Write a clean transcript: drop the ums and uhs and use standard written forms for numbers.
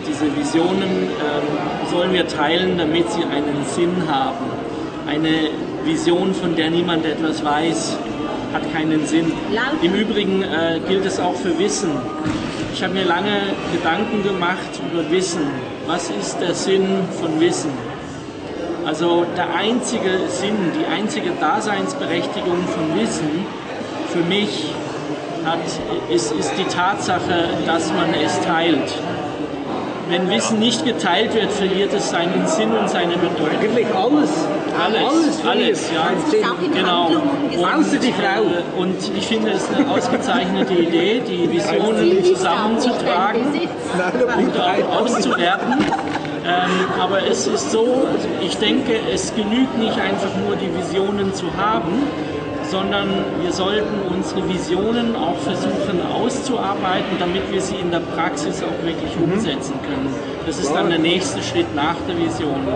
diese Visionen sollen wir teilen, damit sie einen Sinn haben. Eine Vision, von der niemand etwas weiß, hat keinen Sinn. Im Übrigen gilt es auch für Wissen. Ich habe mir lange Gedanken gemacht über Wissen. Was ist der Sinn von Wissen? Also der einzige Sinn, die einzige Daseinsberechtigung von Wissen für mich ist die Tatsache, dass man es teilt. Wenn Wissen nicht geteilt wird, verliert es seinen Sinn und seine Bedeutung. Eigentlich alles, ja. Genau. Außer die Frau. Und ich finde es eine ausgezeichnete Idee, die Visionen zusammenzutragen und auch auszuwerten. Aber es ist so, ich denke, es genügt nicht einfach nur die Visionen zu haben, sondern wir sollten unsere Visionen auch versuchen auszuarbeiten, damit wir sie in der Praxis auch wirklich umsetzen können. Das ist dann der nächste Schritt nach der Vision.